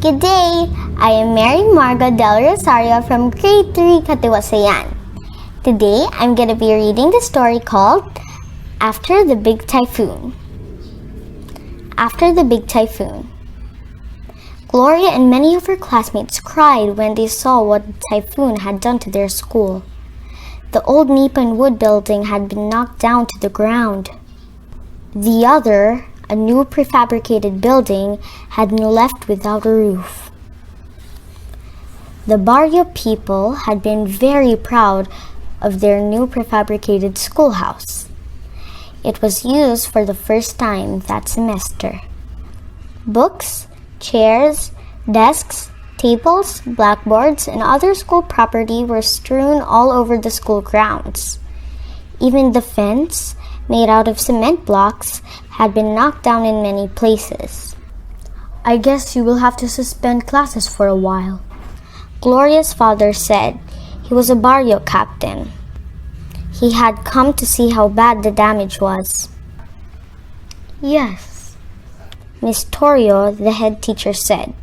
Good day! I am Mary Margaux del Rosario from Grade 3 Katiwasayan. Today, I'm going to be reading the story called After the Big Typhoon. After the Big Typhoon. Gloria and many of her classmates cried when they saw what the typhoon had done to their school. The old Nippon wood building had been knocked down to the ground. The other, a new prefabricated building, had been left without a roof. The barrio people had been very proud of their new prefabricated schoolhouse. It was used for the first time that semester. Books, chairs, desks, tables, blackboards, and other school property were strewn all over the school grounds. Even the fence, made out of cement blocks, had been knocked down in many places. I guess you will have to suspend classes for a while, Gloria's father said. He was a barrio captain. He had come to see how bad the damage was. Yes, Miss Torrio, the head teacher, said.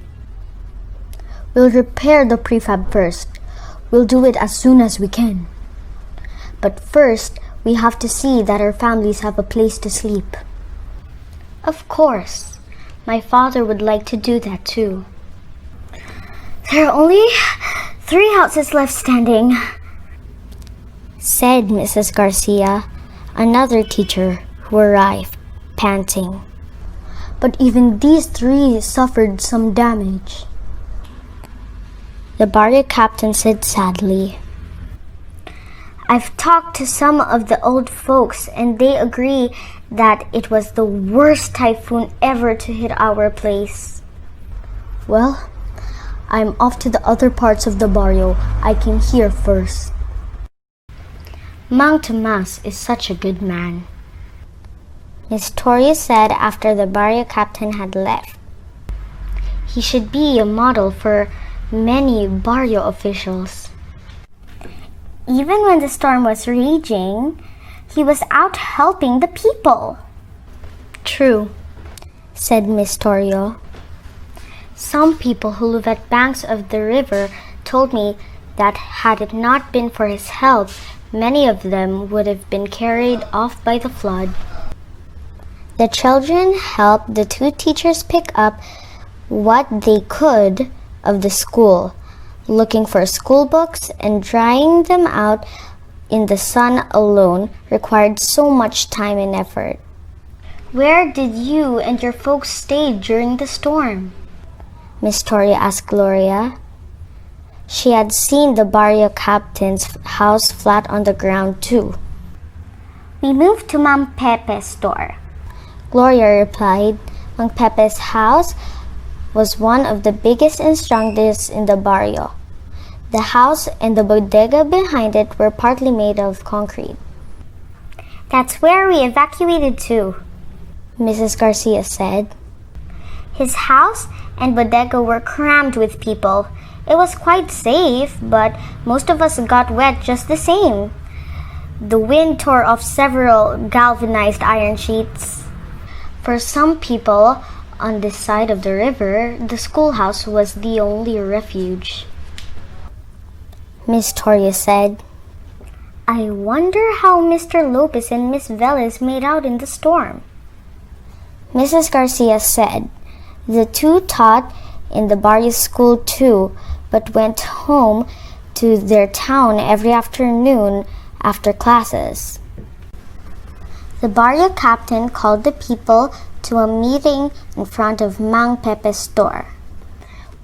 We'll repair the prefab first. We'll do it as soon as we can. But first, we have to see that our families have a place to sleep. Of course. My father would like to do that too. There are only 3 houses left standing, said Mrs. Garcia, another teacher who arrived, panting. But even these 3 suffered some damage, the barrio captain said sadly. I've talked to some of the old folks and they agree that it was the worst typhoon ever to hit our place. Well, I'm off to the other parts of the barrio. I came here first. Mang Tomas is such a good man, Miss Torres said after the barrio captain had left. He should be a model for many barrio officials. Even when the storm was raging, he was out helping the people. True, said Miss Torrio. Some people who live at banks of the river told me that had it not been for his help, many of them would have been carried off by the flood. The children helped the 2 teachers pick up what they could of the school, looking for school books, and drying them out in the sun alone required so much time and effort. Where did you and your folks stay during the storm? Miss Tori asked Gloria. She had seen the barrio captain's house flat on the ground too. We moved to Mang Pepe's store, Gloria replied. Mang Pepe's house was one of the biggest and strongest in the barrio. The house and the bodega behind it were partly made of concrete. That's where we evacuated to, Mrs. Garcia said. His house and bodega were crammed with people. It was quite safe, but most of us got wet just the same. The wind tore off several galvanized iron sheets. For some people on this side of the river, the schoolhouse was the only refuge, Miss Toria said. I wonder how Mr. Lopez and Miss Velez made out in the storm, Mrs. Garcia said. The 2 taught in the barrio school too, but went home to their town every afternoon after classes. The barrio captain called the people to a meeting in front of Mang Pepe's store.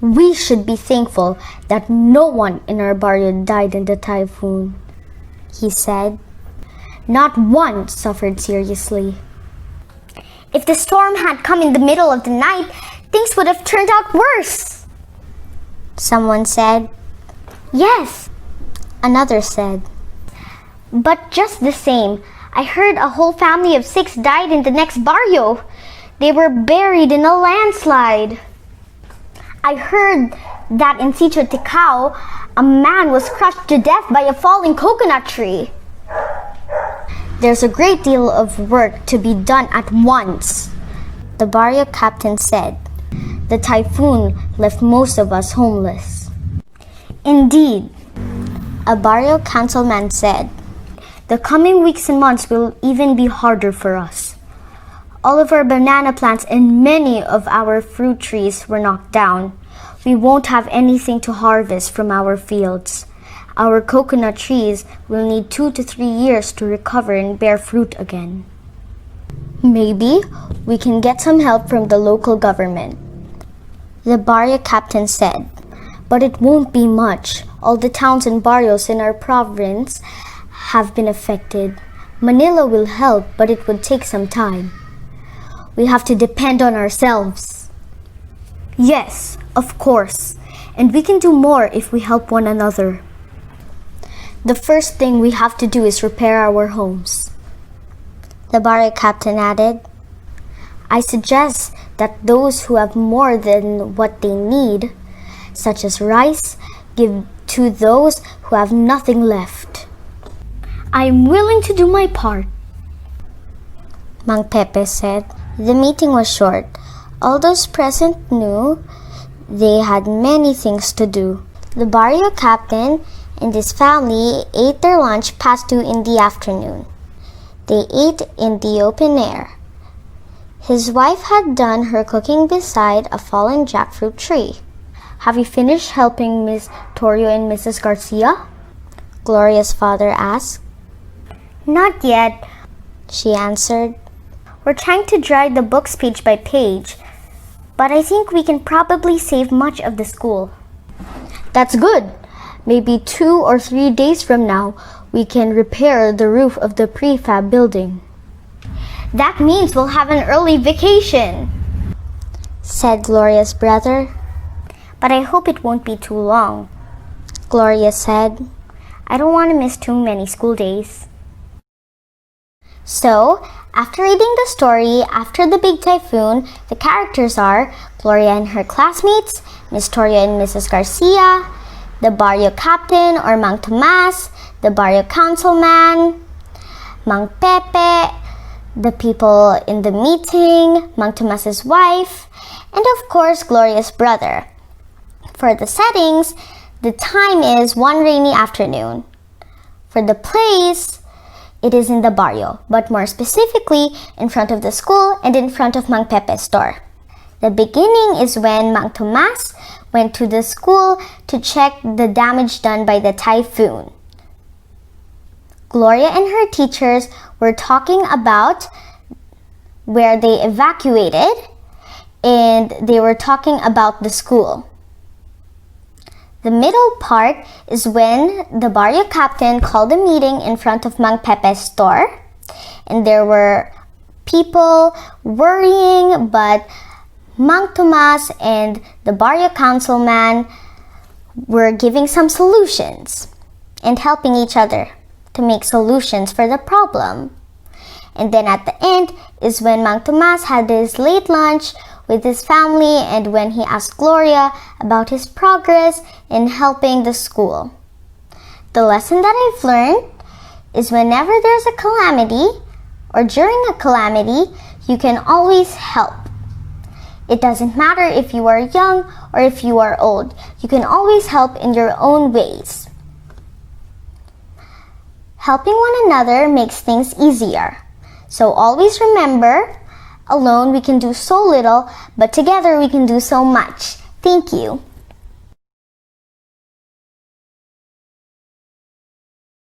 We should be thankful that no one in our barrio died in the typhoon, he said. Not one suffered seriously. If the storm had come in the middle of the night, things would have turned out worse, someone said. Yes, another said. But just the same, I heard a whole family of 6 died in the next barrio. They were buried in a landslide. I heard that in Sitio Ticao, a man was crushed to death by a falling coconut tree. There's a great deal of work to be done at once, the barrio captain said. the typhoon left most of us homeless. Indeed, a barrio councilman said. The coming weeks and months will even be harder for us. All of our banana plants and many of our fruit trees were knocked down. We won't have anything to harvest from our fields. Our coconut trees will need 2 to 3 years to recover and bear fruit again. Maybe we can get some help from the local government, the barrio captain said. But it won't be much. All the towns and barrios in our province have been affected. Manila will help, but it would take some time. We have to depend on ourselves. Yes, of course. And we can do more if we help one another. The first thing we have to do is repair our homes, the barrio captain added. I suggest that those who have more than what they need, such as rice, give to those who have nothing left. I am willing to do my part, Mang Pepe said. The meeting was short. All those present knew they had many things to do. The barrio captain and his family ate their lunch past 2 in the afternoon. They ate in the open air. His wife had done her cooking beside a fallen jackfruit tree. Have you finished helping Miss Torio and Mrs. Garcia? Gloria's father asked. Not yet, she answered. We're trying to dry the books page by page, but I think we can probably save much of the school. That's good. Maybe 2 or 3 days from now, we can repair the roof of the prefab building. That means we'll have an early vacation, said Gloria's brother. But I hope it won't be too long, Gloria said. I don't want to miss too many school days. So, after reading the story, after the big typhoon, the characters are Gloria and her classmates, Miss Toria and Mrs. Garcia, the barrio captain or Mang Tomas, the barrio councilman, Mang Pepe, the people in the meeting, Mang Tomas's wife, and of course Gloria's brother. For the settings, the time is one rainy afternoon. For the place, it is in the barrio, but more specifically in front of the school and in front of Mang Pepe's store. The beginning is when Mang Tomas went to the school to check the damage done by the typhoon. Gloria and her teachers were talking about where they evacuated, and they were talking about the school. The middle part is when the barrio captain called a meeting in front of Mang Pepe's store, and there were people worrying, but Mang Tomas and the barrio councilman were giving some solutions and helping each other to make solutions for the problem. And then at the end is when Mang Tomas had his late lunch with his family and when he asked Gloria about his progress in helping the school. The lesson that I've learned is whenever there's a calamity or during a calamity, you can always help. It doesn't matter if you are young or if you are old. You can always help in your own ways. Helping one another makes things easier. So always remember, alone we can do so little, but together we can do so much. Thank you.